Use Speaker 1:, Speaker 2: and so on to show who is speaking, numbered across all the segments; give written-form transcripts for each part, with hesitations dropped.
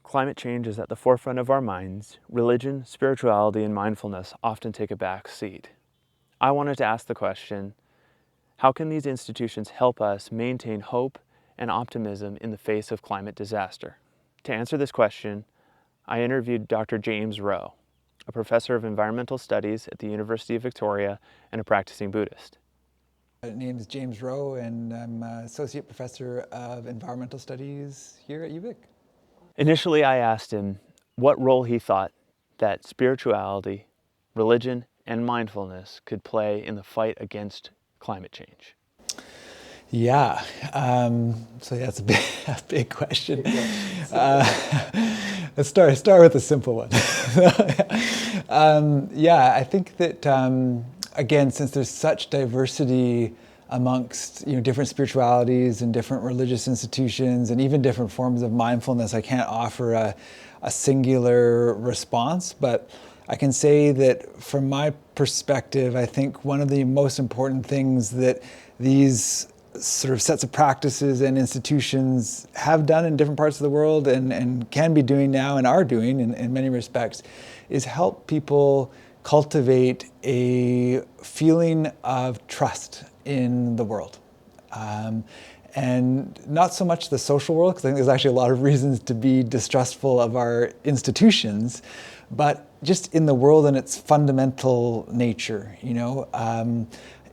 Speaker 1: climate change is at the forefront of our minds, religion, spirituality, and mindfulness often take a back seat. I wanted to ask the question, how can these institutions help us maintain hope and optimism in the face of climate disaster? To answer this question, I interviewed Dr. James Rowe, a professor of environmental studies at the University of Victoria and a practicing Buddhist.
Speaker 2: My name is James Rowe, and I'm Associate Professor of Environmental Studies here at UVic.
Speaker 1: Initially, I asked him what role he thought that spirituality, religion, and mindfulness could play in the fight against climate change.
Speaker 2: Yeah, so that's a big question. Let's start with a simple one. I think that again, since there's such diversity amongst different spiritualities and different religious institutions and even different forms of mindfulness, I can't offer a singular response, but I can say that from my perspective, I think one of the most important things that these sort of sets of practices and institutions have done in different parts of the world and can be doing now and are doing in many respects is help people cultivate a feeling of trust in the world. And not so much the social world, because I think there's actually a lot of reasons to be distrustful of our institutions, but just in the world and its fundamental nature,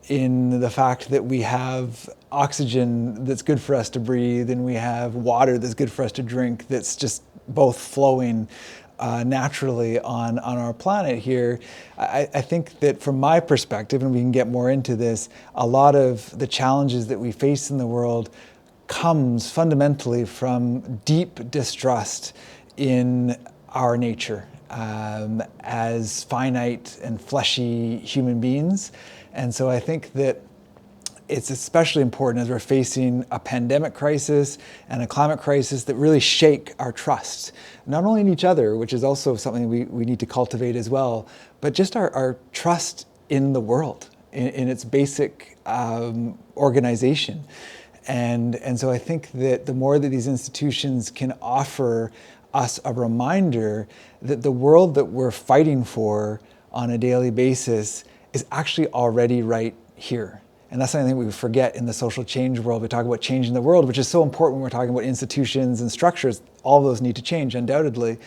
Speaker 2: in the fact that we have oxygen that's good for us to breathe and we have water that's good for us to drink, that's just both flowing naturally on our planet here. I think that from my perspective, and we can get more into this, a lot of the challenges that we face in the world comes fundamentally from deep distrust in our nature as finite and fleshy human beings. And so I think that it's especially important as we're facing a pandemic crisis and a climate crisis that really shake our trust, not only in each other, which is also something we need to cultivate as well, but just our trust in the world, in its basic organization. And so I think that the more that these institutions can offer us a reminder that the world that we're fighting for on a daily basis is actually already right here. And that's something we forget in the social change world. We talk about changing the world, which is so important when we're talking about institutions and structures. All those need to change, undoubtedly.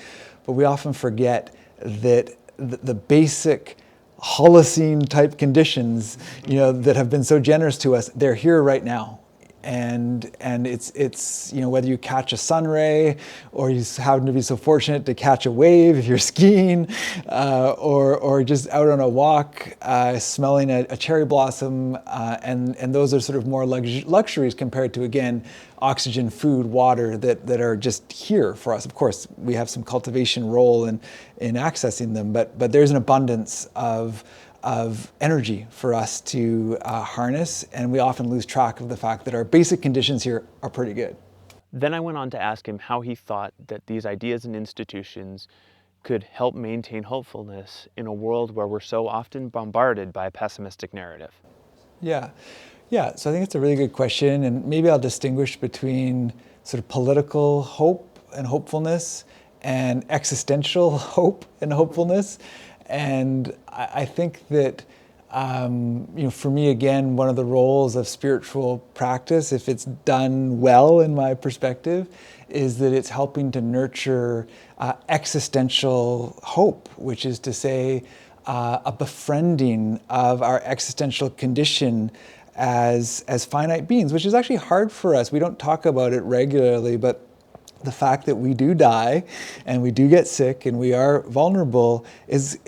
Speaker 2: But we often forget that the basic Holocene type conditions, that have been so generous to us, they're here right now. And it's whether you catch a sun ray or you happen to be so fortunate to catch a wave if you're skiing, or just out on a walk smelling a cherry blossom, and those are sort of more luxuries compared to, again, oxygen, food, water that are just here for us. Of course, we have some cultivation role in accessing them, but there's an abundance of energy for us to harness, and we often lose track of the fact that our basic conditions here are pretty good.
Speaker 1: Then I went on to ask him how he thought that these ideas and institutions could help maintain hopefulness in a world where we're so often bombarded by a pessimistic narrative.
Speaker 2: Yeah, so I think it's a really good question, and maybe I'll distinguish between sort of political hope and hopefulness and existential hope and hopefulness. And I think that, for me, again, one of the roles of spiritual practice, if it's done well in my perspective, is that it's helping to nurture existential hope, which is to say a befriending of our existential condition as finite beings, which is actually hard for us. We don't talk about it regularly, but the fact that we do die and we do get sick and we are vulnerable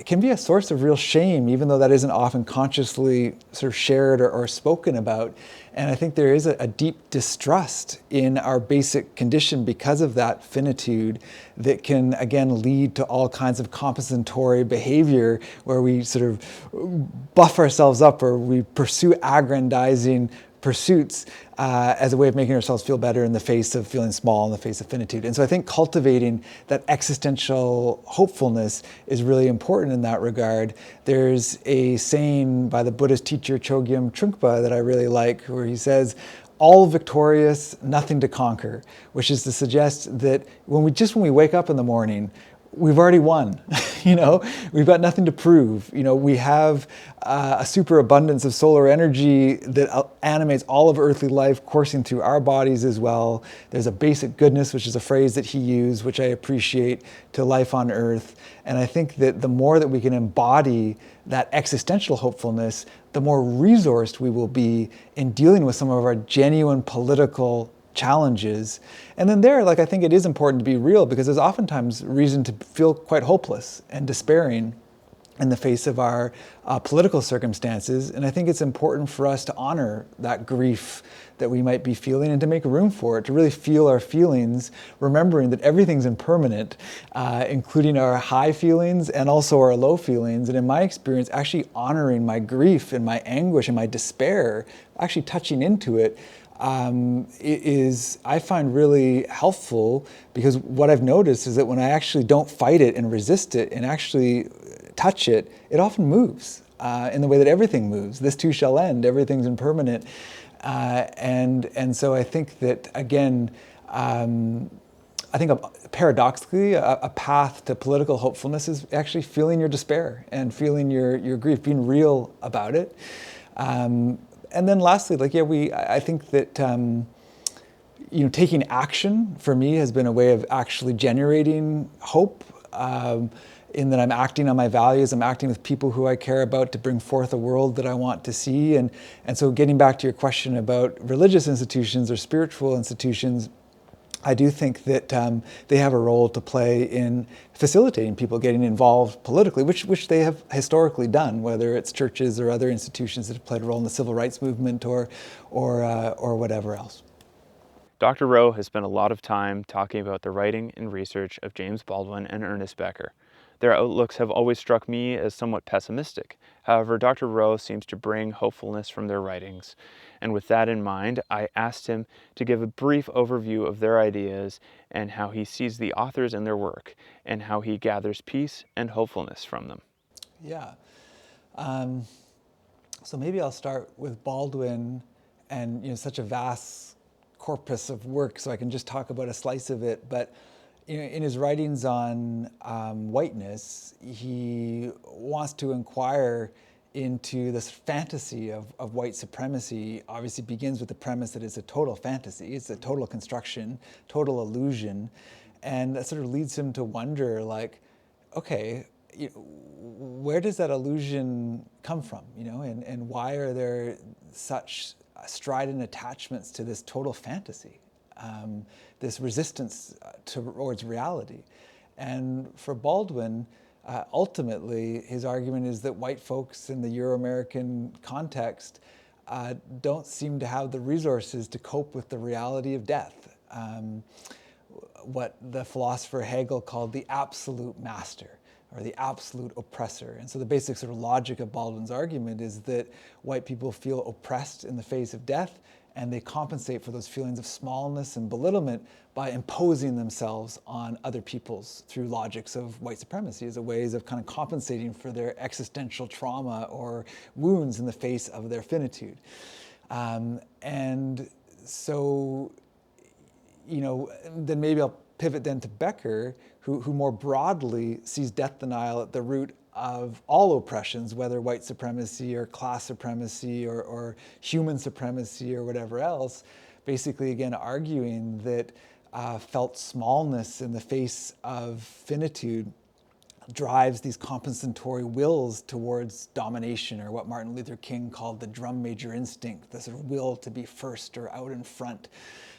Speaker 2: can be a source of real shame, even though that isn't often consciously sort of shared or spoken about. And I think there is a deep distrust in our basic condition because of that finitude that can, again, lead to all kinds of compensatory behavior where we sort of buff ourselves up or we pursue aggrandizing pursuits as a way of making ourselves feel better in the face of feeling small, in the face of finitude. And so I think cultivating that existential hopefulness is really important in that regard. There's a saying by the Buddhist teacher Chogyam Trungpa that I really like, where he says, all victorious, nothing to conquer, which is to suggest that when we wake up in the morning, we've already won. We've got nothing to prove. We have a superabundance of solar energy that animates all of earthly life coursing through our bodies as well. There's a basic goodness, which is a phrase that he used, which I appreciate, to life on earth. And I think that the more that we can embody that existential hopefulness, the more resourced we will be in dealing with some of our genuine political challenges. And then I think it is important to be real, because there's oftentimes reason to feel quite hopeless and despairing in the face of our political circumstances. And I think it's important for us to honor that grief that we might be feeling and to make room for it, to really feel our feelings, remembering that everything's impermanent, including our high feelings and also our low feelings. And in my experience, actually honoring my grief and my anguish and my despair, actually touching into it, I find really helpful, because what I've noticed is that when I actually don't fight it and resist it and actually touch it, it often moves in the way that everything moves. This too shall end. Everything's impermanent. And so I think that, again, paradoxically, a path to political hopefulness is actually feeling your despair and feeling your grief, being real about it. And then lastly, I think that taking action for me has been a way of actually generating hope. In that I'm acting on my values, I'm acting with people who I care about to bring forth a world that I want to see. And so getting back to your question about religious institutions or spiritual institutions, I do think that they have a role to play in facilitating people getting involved politically, which they have historically done, whether it's churches or other institutions that have played a role in the civil rights movement or whatever else.
Speaker 1: Dr. Rowe has spent a lot of time talking about the writing and research of James Baldwin and Ernest Becker. Their outlooks have always struck me as somewhat pessimistic. However, Dr. Rowe seems to bring hopefulness from their writings. And with that in mind, I asked him to give a brief overview of their ideas and how he sees the authors and their work, and how he gathers peace and hopefulness from them.
Speaker 2: Yeah. So maybe I'll start with Baldwin, and such a vast corpus of work, so I can just talk about a slice of it. But in his writings on whiteness, he wants to inquire into this fantasy of white supremacy. Obviously begins with the premise that it's a total fantasy, it's a total construction, total illusion. And that sort of leads him to wonder, okay, where does that illusion come from? And why are there such strident attachments to this total fantasy? This resistance towards reality. And for Baldwin, ultimately, his argument is that white folks in the Euro-American context don't seem to have the resources to cope with the reality of death. What the philosopher Hegel called the absolute master, or the absolute oppressor. And so the basic sort of logic of Baldwin's argument is that white people feel oppressed in the face of death, and they compensate for those feelings of smallness and belittlement by imposing themselves on other peoples through logics of white supremacy as a ways of kind of compensating for their existential trauma or wounds in the face of their finitude. And so, then maybe I'll pivot then to Becker, who more broadly sees death denial at the root of all oppressions, whether white supremacy or class supremacy or human supremacy or whatever else, basically again arguing that felt smallness in the face of finitude drives these compensatory wills towards domination, or what Martin Luther King called the drum major instinct, the sort of will to be first or out in front.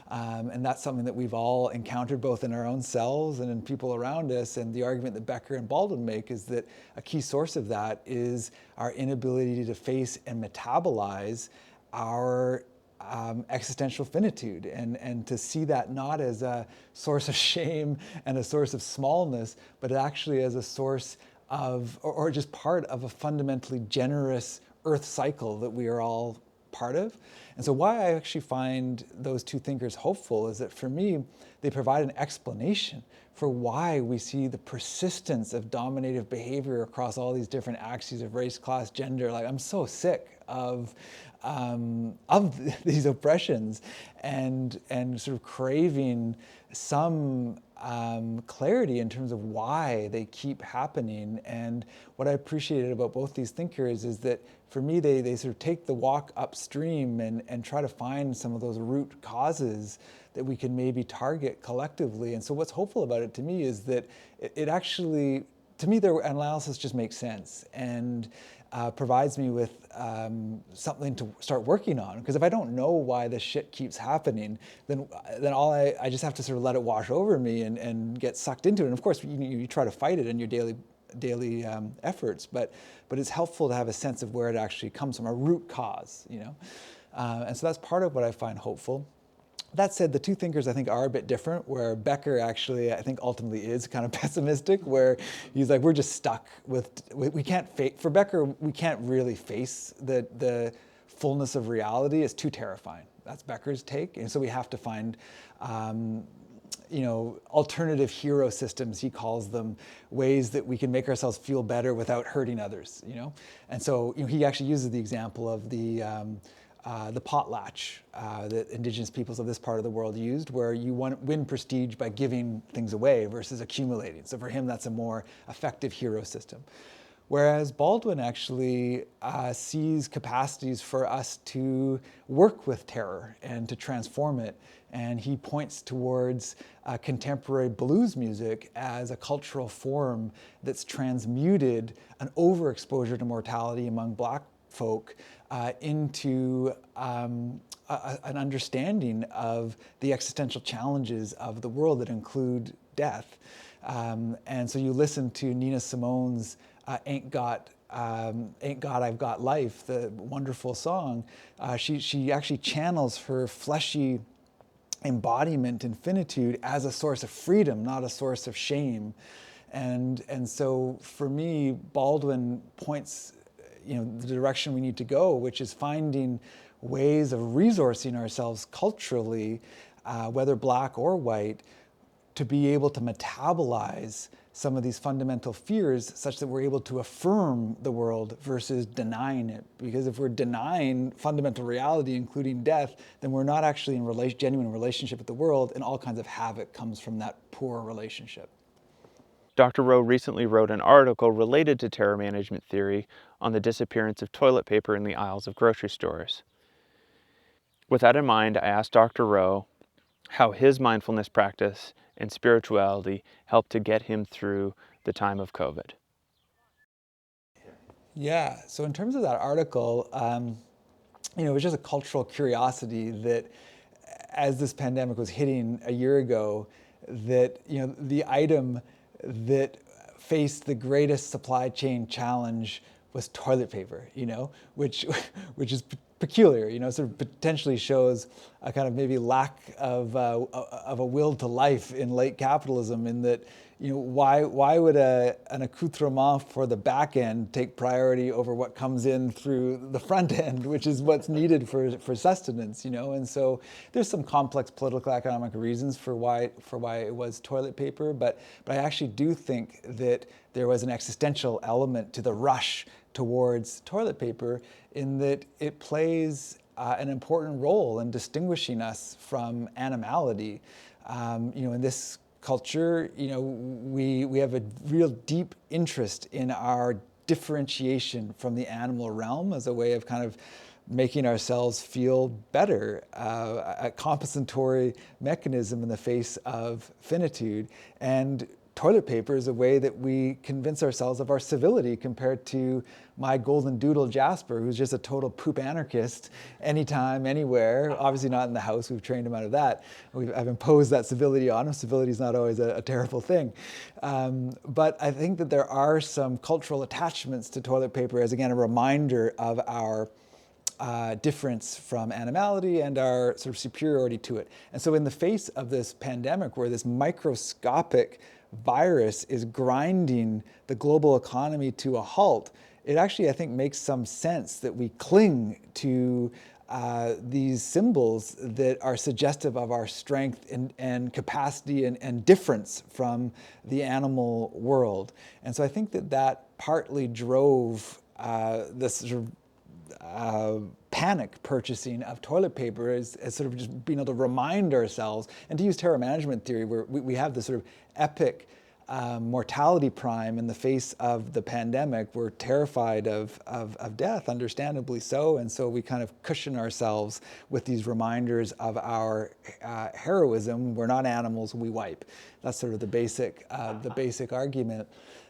Speaker 2: And that's something that we've all encountered both in our own selves and in people around us. And the argument that Becker and Baldwin make is that a key source of that is our inability to face and metabolize our existential finitude, and to see that not as a source of shame and a source of smallness, but actually as a source of, or just part of a fundamentally generous earth cycle that we are all part of. And so why I actually find those two thinkers hopeful is that for me, they provide an explanation for why we see the persistence of dominative behavior across all these different axes of race, class, gender. Like, I'm so sick of these oppressions, and sort of craving some clarity in terms of why they keep happening. And what I appreciated about both these thinkers is that for me, they sort of take the walk upstream and try to find some of those root causes that we can maybe target collectively. And so what's hopeful about it to me is that it actually, to me, their analysis just makes sense and provides me with something to start working on. Because if I don't know why this shit keeps happening, then I just have to sort of let it wash over me and get sucked into it. And of course, you try to fight it in your daily efforts, but it's helpful to have a sense of where it actually comes from, a root cause, you know. And so that's part of what I find hopeful. That said, the two thinkers I think are a bit different, where Becker actually I think ultimately is kind of pessimistic, where he's like, we're just stuck with, we can't for Becker, we can't really face the fullness of reality. It's too terrifying. That's Becker's take. And so we have to find alternative hero systems, he calls them, ways that we can make ourselves feel better without hurting others, you know? And so he actually uses the example of the potlatch that Indigenous peoples of this part of the world used, where you win prestige by giving things away versus accumulating. So for him, that's a more effective hero system. Whereas Baldwin actually sees capacities for us to work with terror and to transform it. And he points towards contemporary blues music as a cultural form that's transmuted an overexposure to mortality among Black folk into an understanding of the existential challenges of the world that include death. And so you listen to Nina Simone's Ain't God, I've Got Life, the wonderful song. She actually channels her fleshy embodiment in finitude as a source of freedom, not a source of shame. And so for me, Baldwin points the direction we need to go, which is finding ways of resourcing ourselves culturally, whether Black or white, to be able to metabolize some of these fundamental fears such that we're able to affirm the world versus denying it. Because if we're denying fundamental reality, including death, then we're not actually in genuine relationship with the world, and all kinds of havoc comes from that poor relationship.
Speaker 1: Dr. Rowe recently wrote an article related to terror management theory on the disappearance of toilet paper in the aisles of grocery stores. With that in mind, I asked Dr. Rowe how his mindfulness practice and spirituality helped to get him through the time of COVID.
Speaker 2: Yeah, so in terms of that article, it was just a cultural curiosity that as this pandemic was hitting a year ago, that the item that faced the greatest supply chain challenge was toilet paper, which is peculiar, sort of potentially shows a kind of maybe lack of a will to life in late capitalism, in that, why would an accoutrement for the back end take priority over what comes in through the front end, which is what's needed for sustenance, And so there's some complex political economic reasons for why it was toilet paper, but I actually do think that there was an existential element to the rush towards toilet paper, in that it plays an important role in distinguishing us from animality. In this culture, we have a real deep interest in our differentiation from the animal realm as a way of kind of making ourselves feel better, a compensatory mechanism in the face of finitude. And toilet paper is a way that we convince ourselves of our civility compared to my golden doodle Jasper, who's just a total poop anarchist anytime, anywhere. Obviously not in the house, we've trained him out of that. I've imposed that civility on him. Civility is not always a terrible thing. But I think that there are some cultural attachments to toilet paper as, again, a reminder of our difference from animality and our sort of superiority to it. And so in the face of this pandemic, where this microscopic virus is grinding the global economy to a halt, it actually, I think, makes some sense that we cling to these symbols that are suggestive of our strength and capacity and difference from the animal world. And so I think that partly drove this sort of panic purchasing of toilet paper as sort of just being able to remind ourselves, and to use terror management theory, where we have this sort of epic mortality prime in the face of the pandemic. We're terrified of death, understandably so, and so we kind of cushion ourselves with these reminders of our heroism. We're not animals, we wipe. That's sort of the basic argument.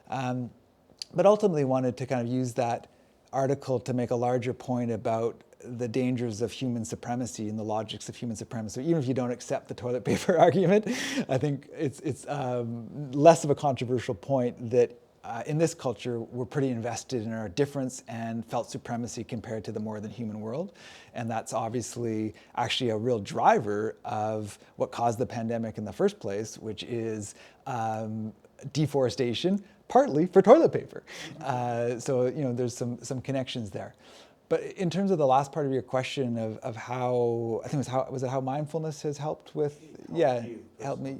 Speaker 2: But ultimately wanted to kind of use that article to make a larger point about the dangers of human supremacy and the logics of human supremacy. Even if you don't accept the toilet paper argument, I think it's less of a controversial point that in this culture, we're pretty invested in our difference and felt supremacy compared to the more than human world. And that's obviously actually a real driver of what caused the pandemic in the first place, which is deforestation, partly for toilet paper. So, you know, there's some connections there. But in terms of the last part of your question of how, I think it was how mindfulness has helped with, helped me,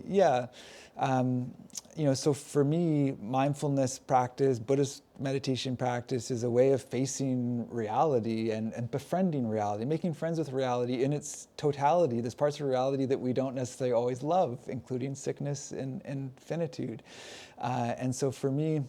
Speaker 2: you know, so for me, mindfulness practice, Buddhist meditation practice is a way of facing reality and befriending reality, making friends with reality in its totality. There's parts of reality that we don't necessarily always love, including sickness and finitude. And so for me,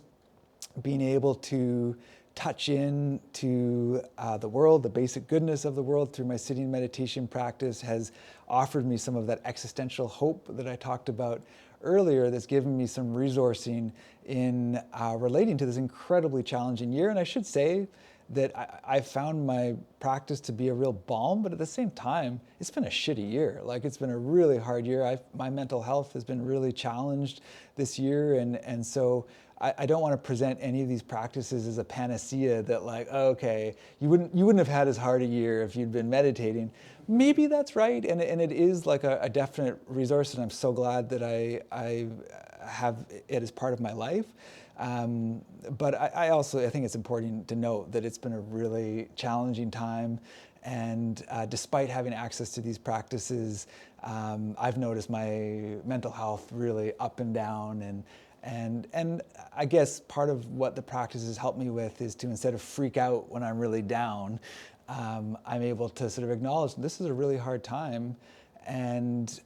Speaker 2: being able to touch in to the world, the basic goodness of the world through my sitting meditation practice has offered me some of that existential hope that I talked about earlier, that's given me some resourcing in relating to this incredibly challenging year. And I should say that I found my practice to be a real balm, but at the same time, it's been a shitty year. Like, it's been a really hard year. My mental health has been really challenged this year. And so I don't want to present any of these practices as a panacea that, like, oh, okay, you wouldn't have had as hard a year if you'd been meditating. Maybe that's right, and it is like a definite resource, and I'm so glad that I have it as part of my life. But I also think it's important to note that it's been a really challenging time, and despite having access to these practices, I've noticed my mental health really up and down, and I guess part of what the practices help me with is to, instead of freak out when I'm really down, I'm able to sort of acknowledge this is a really hard time, and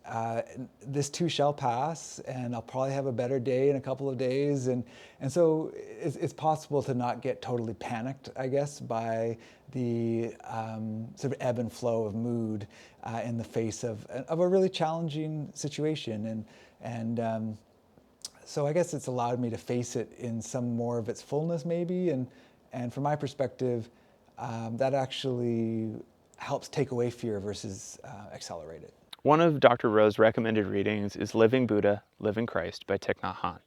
Speaker 2: this too shall pass, and I'll probably have a better day in a couple of days. And so it's possible to not get totally panicked, I guess, by the sort of ebb and flow of mood in the face of a really challenging situation. And so I guess it's allowed me to face it in some more of its fullness, maybe. And from my perspective, that actually helps take away fear versus accelerate it.
Speaker 1: One of Dr. Rowe's recommended readings is Living Buddha, Living Christ by Thich Nhat Hanh.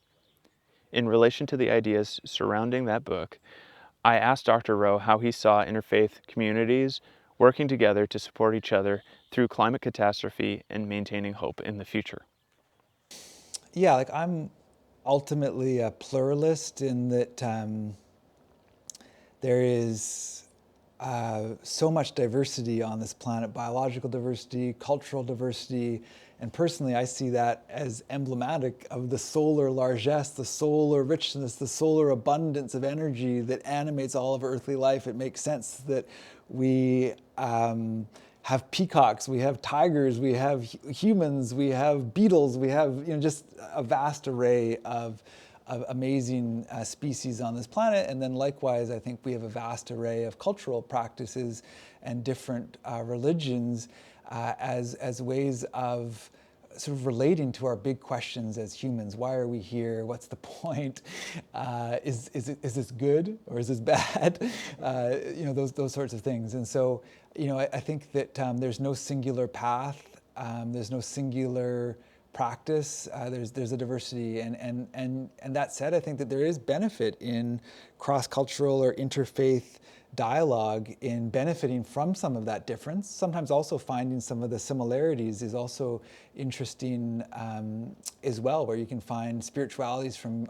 Speaker 1: In relation to the ideas surrounding that book, I asked Dr. Rowe how he saw interfaith communities working together to support each other through climate catastrophe and maintaining hope in the future.
Speaker 2: Yeah, like, I'm ultimately a pluralist in that there is so much diversity on this planet, biological diversity, cultural diversity, and personally I see that as emblematic of the solar largesse, the solar richness, the solar abundance of energy that animates all of earthly life. It makes sense that we have peacocks, we have tigers, we have humans, we have beetles, we have, you know, just a vast array of amazing species on this planet. And then likewise, I think we have a vast array of cultural practices and different religions as ways of sort of relating to our big questions as humans. Why are we here? What's the point? Is this good or is this bad? You know, those sorts of things. And so, you know, I think that there's no singular path. There's no singular practice. There's a diversity, and that said, I think that there is benefit in cross-cultural or interfaith dialogue in benefiting from some of that difference. Sometimes also finding some of the similarities is also interesting as well, where you can find spiritualities from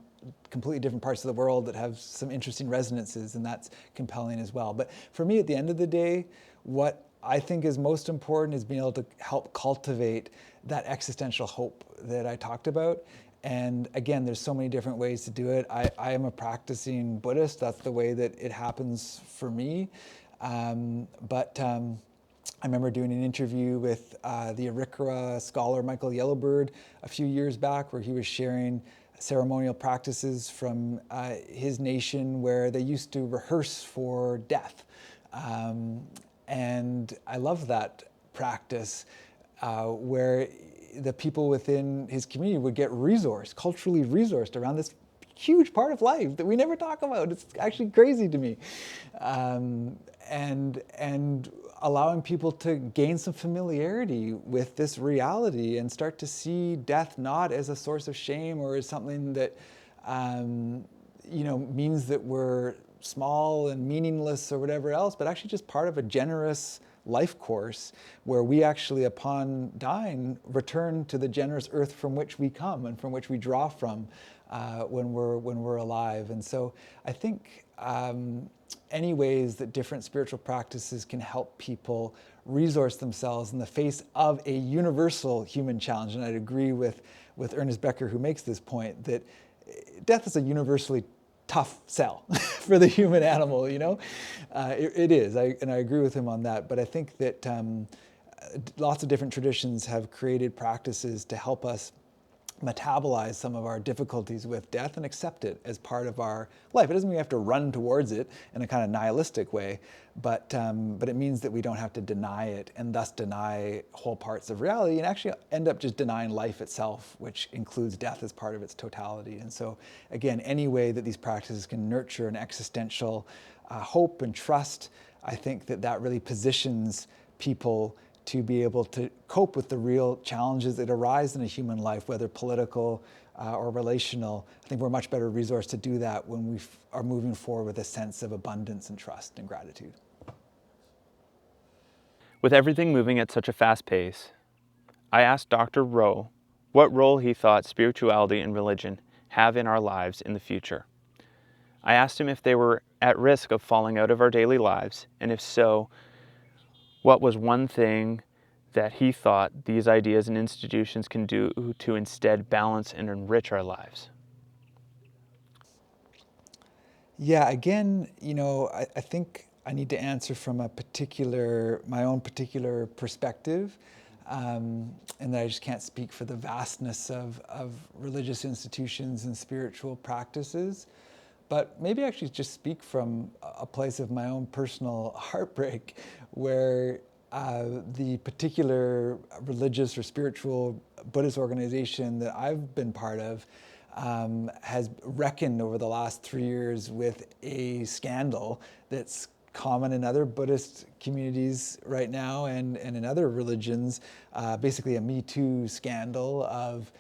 Speaker 2: completely different parts of the world that have some interesting resonances, and that's compelling as well. But for me, at the end of the day, what I think is most important is being able to help cultivate that existential hope that I talked about. And again, there's so many different ways to do it. I am a practicing Buddhist. That's the way that it happens for me. But I remember doing an interview with the Arikara scholar Michael Yellowbird a few years back, where he was sharing ceremonial practices from his nation where they used to rehearse for death. And I love that practice where the people within his community would get resourced, culturally resourced around this huge part of life that we never talk about. It's actually crazy to me. And allowing people to gain some familiarity with this reality and start to see death not as a source of shame or as something that means that we're small and meaningless or whatever else, but actually just part of a generous life course where we actually, upon dying, return to the generous earth from which we come and from which we draw from when we're alive. And so I think any ways that different spiritual practices can help people resource themselves in the face of a universal human challenge. And I'd agree with Ernest Becker, who makes this point that death is a universally tough sell for the human animal, it is, and I agree with him on that. But I think that lots of different traditions have created practices to help us metabolize some of our difficulties with death and accept it as part of our life. It doesn't mean we have to run towards it in a kind of nihilistic way, but it means that we don't have to deny it and thus deny whole parts of reality and actually end up just denying life itself, which includes death as part of its totality. And so again, any way that these practices can nurture an existential hope and trust, I think that really positions people to be able to cope with the real challenges that arise in a human life, whether political or relational. I think we're a much better resource to do that when we are moving forward with a sense of abundance and trust and gratitude.
Speaker 1: With everything moving at such a fast pace, I asked Dr. Rowe what role he thought spirituality and religion have in our lives in the future. I asked him if they were at risk of falling out of our daily lives, and if so, what was one thing that he thought these ideas and institutions can do to instead balance and enrich our lives?
Speaker 2: Yeah, again, I think I need to answer from my own particular perspective, and that I just can't speak for the vastness of religious institutions and spiritual practices. But maybe actually just speak from a place of my own personal heartbreak, where the particular religious or spiritual Buddhist organization that I've been part of has reckoned over the last 3 years with a scandal that's common in other Buddhist communities right now and in other religions, basically a Me Too scandal of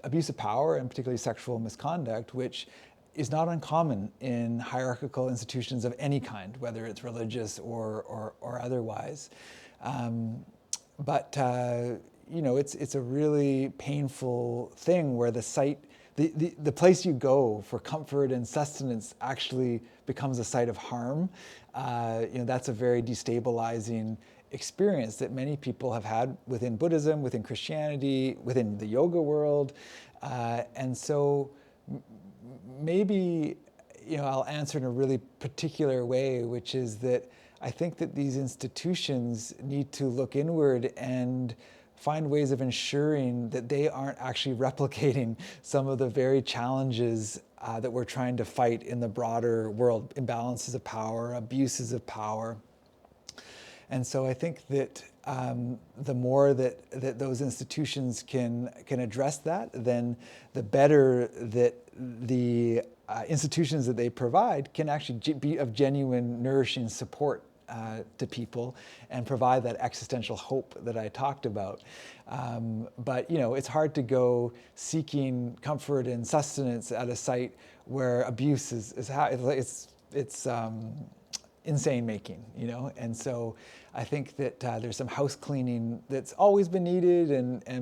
Speaker 2: abuse of power and particularly sexual misconduct, which is not uncommon in hierarchical institutions of any kind, whether it's religious or otherwise. But it's a really painful thing where the place you go for comfort and sustenance actually becomes a site of harm. That's a very destabilizing experience that many people have had within Buddhism, within Christianity, within the yoga world. And so maybe I'll answer in a really particular way, which is that I think that these institutions need to look inward and find ways of ensuring that they aren't actually replicating some of the very challenges that we're trying to fight in the broader world: imbalances of power, abuses of power. And so I think that the more that those institutions can address that, then the better that the institutions that they provide can actually be of genuine, nourishing support to people and provide that existential hope that I talked about. But it's hard to go seeking comfort and sustenance at a site where abuse is it's insane making, and so I think that there's some house cleaning that's always been needed,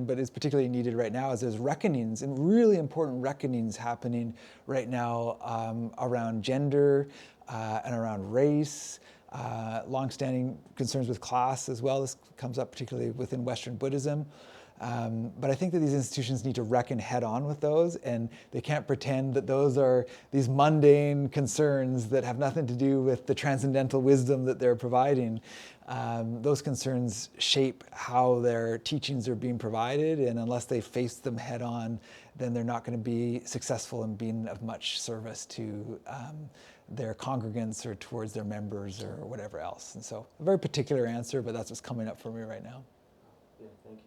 Speaker 2: but is particularly needed right now, as there's reckonings and really important reckonings happening right now around gender and around race, longstanding concerns with class as well. This comes up particularly within Western Buddhism. But I think that these institutions need to reckon head on with those, and they can't pretend that those are these mundane concerns that have nothing to do with the transcendental wisdom that they're providing. Those concerns shape how their teachings are being provided, and unless they face them head on, then they're not going to be successful in being of much service to their congregants or towards their members or whatever else. And so, a very particular answer, but that's what's coming up for me right now.
Speaker 1: Yeah, thank you.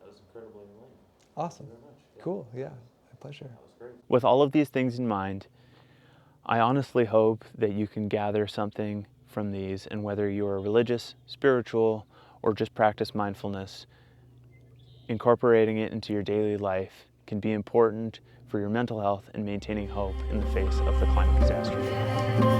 Speaker 1: That was incredibly enlightening.
Speaker 2: Awesome.
Speaker 1: Thank you very much. Yeah.
Speaker 2: Cool. Yeah, my pleasure.
Speaker 1: That was great. With all of these things in mind, I honestly hope that you can gather something from these, and whether you are religious, spiritual, or just practice mindfulness, incorporating it into your daily life can be important for your mental health and maintaining hope in the face of the climate catastrophe.